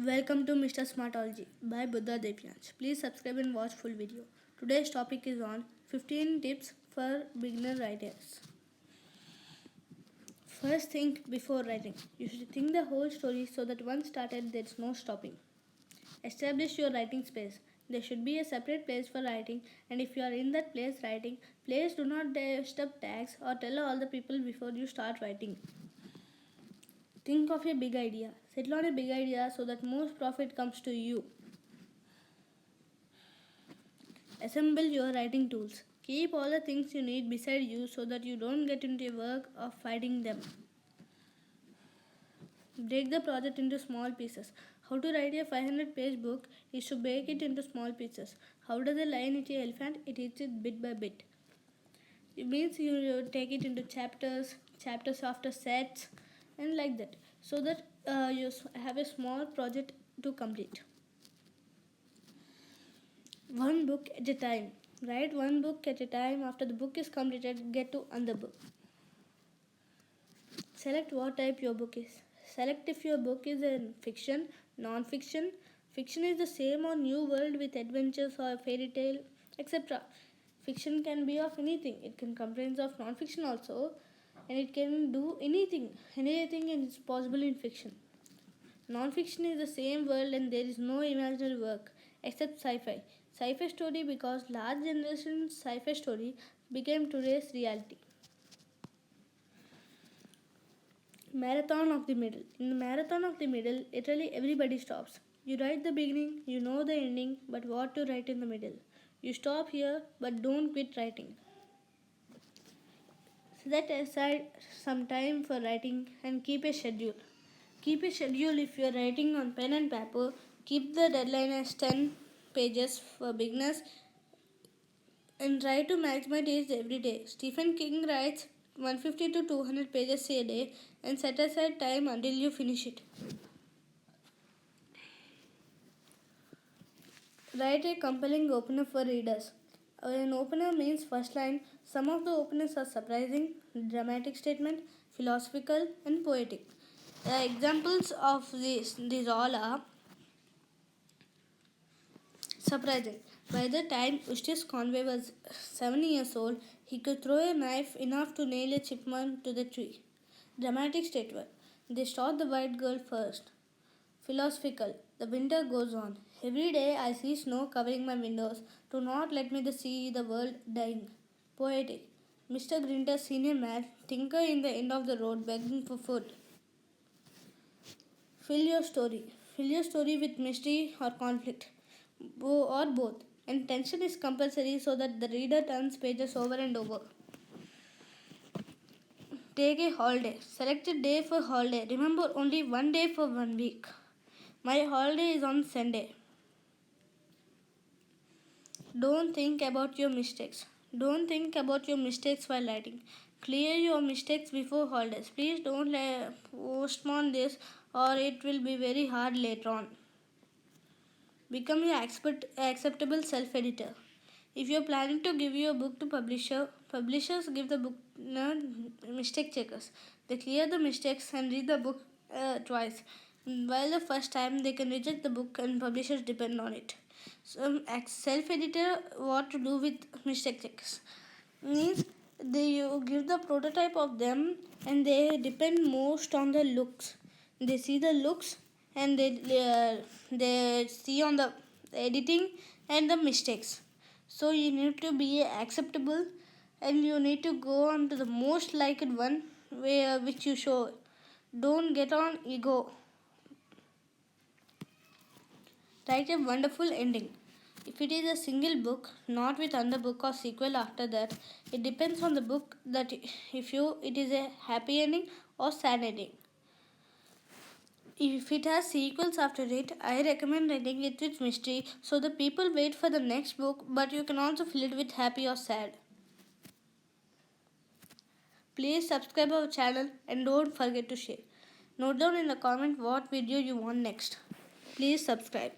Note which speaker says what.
Speaker 1: Welcome to Mr. Smartology by Buddha Devyans. Please subscribe and watch full video. Today's topic is on 15 tips for beginner writers. First, think before writing. You should think the whole story so that once started there is no stopping. Establish your writing space. There should be a separate place for writing, and if you are in that place writing, please do not disturb tags or tell all the people before you start writing. Think of a big idea. Settle on a big idea so that most profit comes to you. Assemble your writing tools. Keep all the things you need beside you so that you don't get into the work of finding them. Break the project into small pieces. How to write a 500-page book is to break it into small pieces. How does a lion eat an elephant? It eats it bit by bit. It means you take it into chapters after sets, and like that, so that you have a small project to complete. One book at a time. Write one book at a time. After the book is completed, get to another book. Select what type your book is. Select if your book is a fiction, non-fiction. Fiction is the same or new world with adventures or fairy tale, etc. Fiction can be of anything. It can comprise of non-fiction also, and it can do anything. Anything is possible in fiction. Non-fiction is the same world and there is no imaginary work except sci-fi. Sci-fi story, because large generation sci-fi story became today's reality. Marathon of the middle. In the marathon of the middle, literally everybody stops. You write the beginning, you know the ending, but what to write in the middle? You stop here, but don't quit writing. Set aside some time for writing and keep a schedule. Keep a schedule if you are writing on pen and paper. Keep the deadline as 10 pages for beginners and try to maximize it every day. Stephen King writes 150 to 200 pages a day and set aside time until you finish it. Write a compelling opener for readers. An opener means first line. Some of the openers are surprising, dramatic statement, philosophical, and poetic. Examples of these all are surprising. By the time Eustace Conway was 7 years old, he could throw a knife enough to nail a chipmunk to the tree. Dramatic statement. They shot the white girl first. Philosophical. The winter goes on. Every day I see snow covering my windows. Do not let me see the world dying. Poetic. Mr. Grinter seen a man tinker in the end of the road begging for food. Fill your story. Fill your story with mystery or conflict, or both. And tension is compulsory so that the reader turns pages over and over. Take a holiday. Select a day for holiday. Remember, only one day for 1 week. My holiday is on Sunday. Don't think about your mistakes. Don't think about your mistakes while writing. Clear your mistakes before holidays. Please don't postpone this or it will be very hard later on. Become your acceptable self-editor. If you are planning to give your book to publishers give the book mistake checkers. They clear the mistakes and read the book twice. While the first time they can reject the book and publishers depend on it. So self-editor, what to do with mistake checkers means you give the prototype of them and they depend most on the looks. They see the looks and they see on the editing and the mistakes. So you need to be acceptable and you need to go on to the most liked one which you show. Don't get on ego. Write a wonderful ending. If it is a single book, not with another book or sequel after that, it depends on the book that it is a happy ending or sad ending. If it has sequels after it, I recommend writing it with mystery so the people wait for the next book, but you can also fill it with happy or sad. Please subscribe our channel and don't forget to share. Note down in the comment what video you want next. Please subscribe.